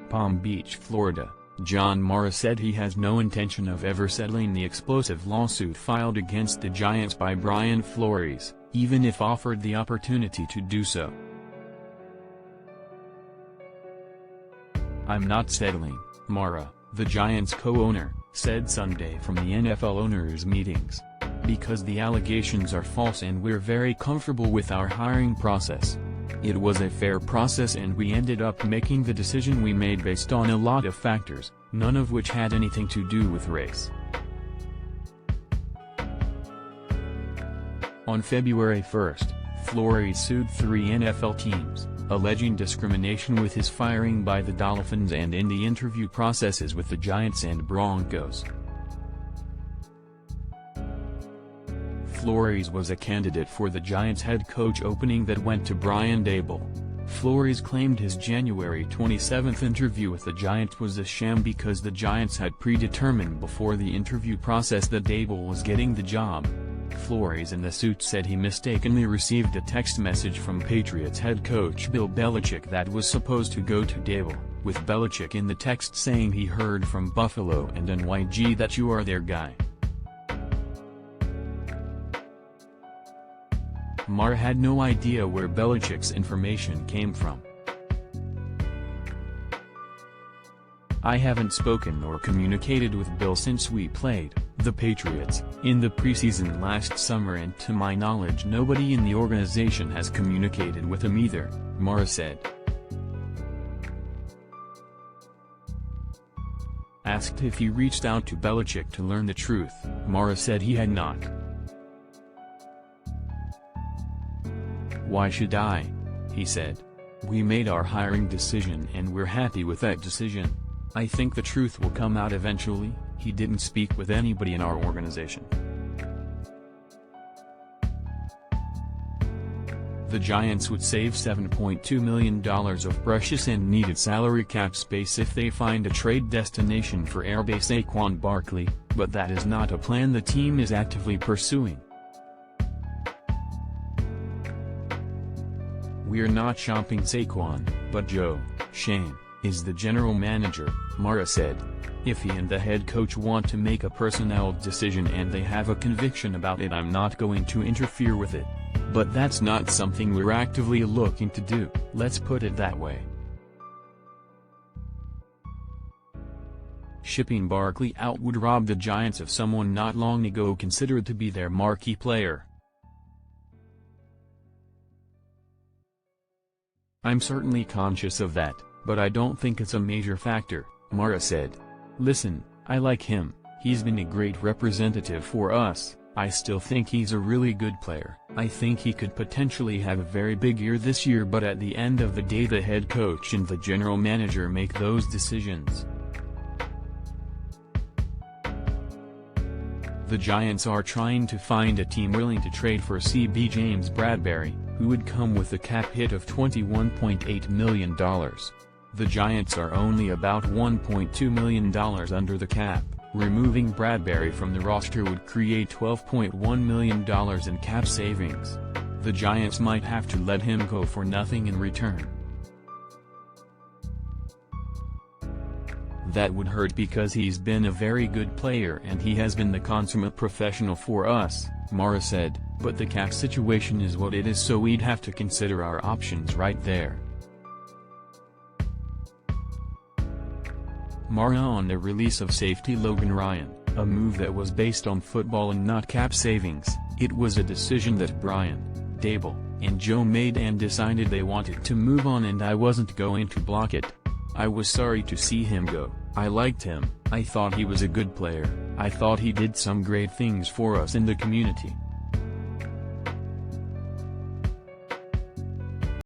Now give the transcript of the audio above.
Palm Beach, Florida, John Mara said he has no intention of ever settling the explosive lawsuit filed against the Giants by Brian Flores, even if offered the opportunity to do so. "I'm not settling," Mara, the Giants co-owner, said Sunday from the NFL owners' meetings. "Because the allegations are false and we're very comfortable with our hiring process. It was a fair process and we ended up making the decision we made based on a lot of factors, none of which had anything to do with race." On February 1, Flores sued 3 NFL teams, alleging discrimination with his firing by the Dolphins and in the interview processes with the Giants and Broncos. Flores was a candidate for the Giants head coach opening that went to Brian Daboll. Flores claimed his January 27 interview with the Giants was a sham because the Giants had predetermined before the interview process that Daboll was getting the job. Flores in the suit said he mistakenly received a text message from Patriots head coach Bill Belichick that was supposed to go to Daboll, with Belichick in the text saying he heard from Buffalo and NYG that you are their guy. Mara had no idea where Belichick's information came from. "I haven't spoken or communicated with Bill since we played the Patriots in the preseason last summer, and to my knowledge nobody in the organization has communicated with him either," Mara said. Asked if he reached out to Belichick to learn the truth, Mara said he had not. "Why should I?" he said. "We made our hiring decision and we're happy with that decision. I think the truth will come out eventually." He didn't speak with anybody in our organization. The Giants would save $7.2 million of precious and needed salary cap space if they find a trade destination for airbase Saquon Barkley, but that is not a plan the team is actively pursuing. "We're not shopping Saquon, but Joe Schoen is the general manager," Mara said. "If he and the head coach want to make a personnel decision and they have a conviction about it, I'm not going to interfere with it. But that's not something we're actively looking to do, let's put it that way." Shipping Barkley out would rob the Giants of someone not long ago considered to be their marquee player. "I'm certainly conscious of that, but I don't think it's a major factor," Mara said. "Listen, I like him, he's been a great representative for us, I still think he's a really good player. I think he could potentially have a very big year this year, but at the end of the day the head coach and the general manager make those decisions." The Giants are trying to find a team willing to trade for CB James Bradberry, who would come with a cap hit of $21.8 million. The Giants are only about $1.2 million under the cap. Removing Bradberry from the roster would create $12.1 million in cap savings. The Giants might have to let him go for nothing in return. "That would hurt because he's been a very good player and he has been the consummate professional for us," Mara said, "but the cap situation is what it is, so we'd have to consider our options right there." Mara on the release of safety Logan Ryan, a move that was based on football and not cap savings. "It was a decision that Brian, Daboll, and Joe made and decided they wanted to move on, and I wasn't going to block it. I was sorry to see him go. I liked him, I thought he was a good player, I thought he did some great things for us in the community.